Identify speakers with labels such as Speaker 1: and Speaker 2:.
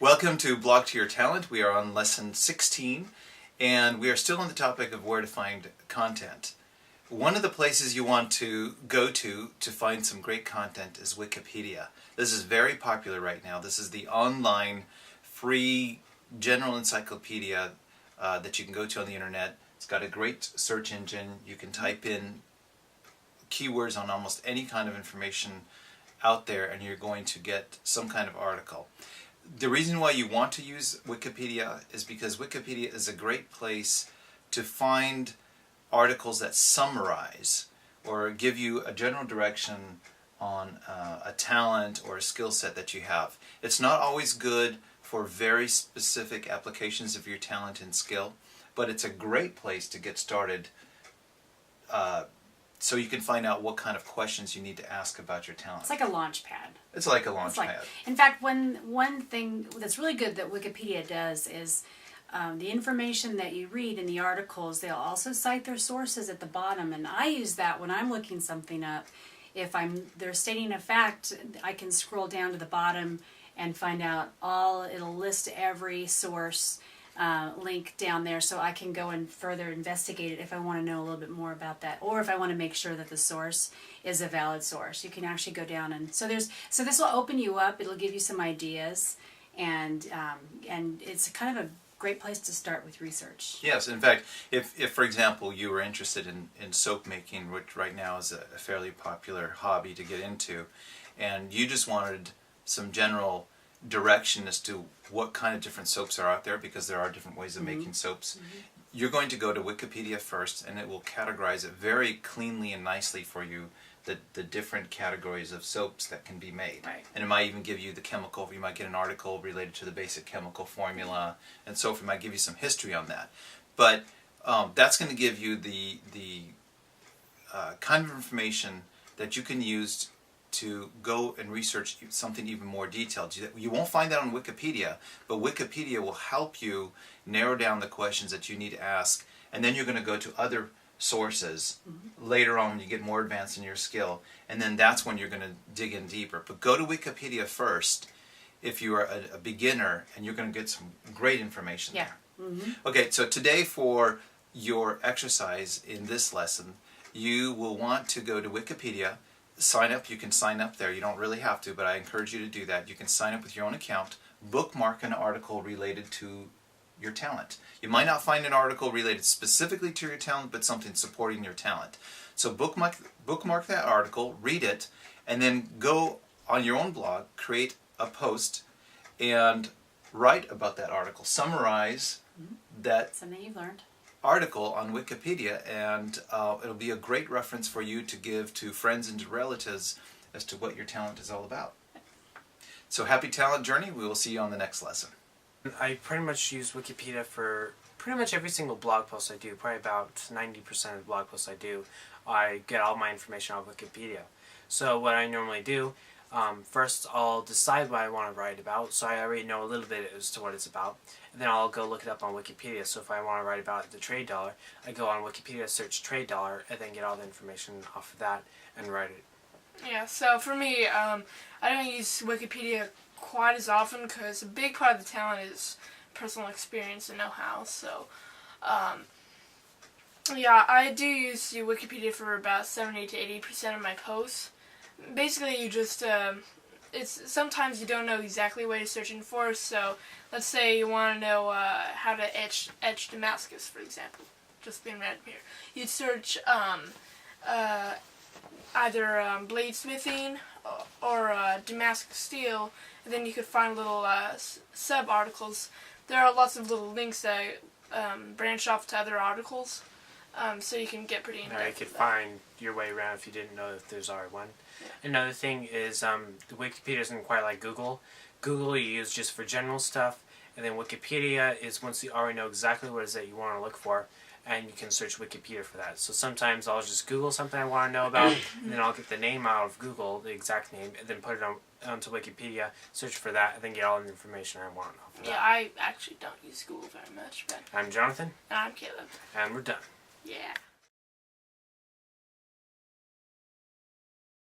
Speaker 1: Welcome to Blog to Your Talent. We are on lesson 16 and we are still on the topic of where to find content. One of the places you want to go to find some great content is Wikipedia. This is very popular right now. This is the online free general encyclopedia that you can go to on the internet. It's got a great search engine. You can type in keywords on almost any kind of information out there and you're going to get some kind of article. The reason why you want to use Wikipedia is because Wikipedia is a great place to find articles that summarize or give you a general direction on a talent or a skill set that you have. It's not always good for very specific applications of your talent and skill, but it's a great place to get started so you can find out what kind of questions you need to ask about your talent.
Speaker 2: It's like a launch pad.
Speaker 1: It's like a launch pad.
Speaker 2: In fact, one thing that's really good that Wikipedia does is the information that you read in the articles, they'll also cite their sources at the bottom, and I use that when I'm looking something up. If they're stating a fact, I can scroll down to the bottom and find out it'll list every source link down there, so I can go and further investigate it if I want to know a little bit more about that, or if I want to make sure that the source is a valid source. You can actually go down and so this will open you up. It'll give you some ideas, and it's kind of a great place to start with research.
Speaker 1: Yes, in fact, if for example you were interested in soap making, which right now is a fairly popular hobby to get into, and you just wanted some general direction as to what kind of different soaps are out there, because there are different ways of making soaps, you're going to go to Wikipedia first, and it will categorize it very cleanly and nicely for you, the different categories of soaps that can be made.
Speaker 2: Right.
Speaker 1: And it might even give you the chemical. You might get an article related to the basic chemical formula and so forth. It might give you some history on that. But that's going to give you the kind of information that you can use to go and research something even more detailed. You won't find that on Wikipedia, but Wikipedia will help you narrow down the questions that you need to ask, and then you're going to go to other sources later on when you get more advanced in your skill, and then that's when you're going to dig in deeper. But go to Wikipedia first if you are a beginner, and you're going to get some great information there. Okay, so today for your exercise in this lesson, you will want to go to Wikipedia, sign up. You can sign up there. You don't really have to, but I encourage you to do that. You can sign up with your own account, bookmark an article related to your talent. You might not find an article related specifically to your talent, but something supporting your talent. So bookmark that article, read it, and then go on your own blog, create a post, and write about that article. Summarize that
Speaker 2: Something you've learned.
Speaker 1: Article on Wikipedia, and it'll be a great reference for you to give to friends and to relatives as to what your talent is all about. So happy talent journey. We will see you on the next lesson.
Speaker 3: I pretty much use Wikipedia for pretty much every single blog post I do. Probably about 90% of the blog posts I do, I get all my information on Wikipedia. So what I normally do, first I'll decide what I want to write about, so I already know a little bit as to what it's about, and then I'll go look it up on Wikipedia. So if I want to write about the trade dollar, I go on Wikipedia, search trade dollar, and then get all the information off of that and write it.
Speaker 4: Yeah, so for me, I don't use Wikipedia quite as often because a big part of the talent is personal experience and know-how. So, yeah, I do use Wikipedia for about 70 to 80% of my posts. Basically, you just, sometimes you don't know exactly what you're searching for, so let's say you want to know how to etch Damascus, for example, just being random here. You'd search either bladesmithing or Damascus steel, and then you could find little sub-articles. There are lots of little links that branch off to other articles, so you can get pretty in-depth.
Speaker 3: You could find your way around if you didn't know if there's already one. Yeah. Another thing is the Wikipedia isn't quite like Google. Google you use just for general stuff, and then Wikipedia is once you already know exactly what it is that you want to look for, and you can search Wikipedia for that. So sometimes I'll just Google something I want to know about, and then I'll get the name out of Google, the exact name, and then put it onto Wikipedia, search for that, and then get all the information I want off of that.
Speaker 4: Yeah, I actually don't use Google very much, but...
Speaker 3: I'm Jonathan.
Speaker 4: And I'm Caleb.
Speaker 3: And we're done.
Speaker 4: Yeah.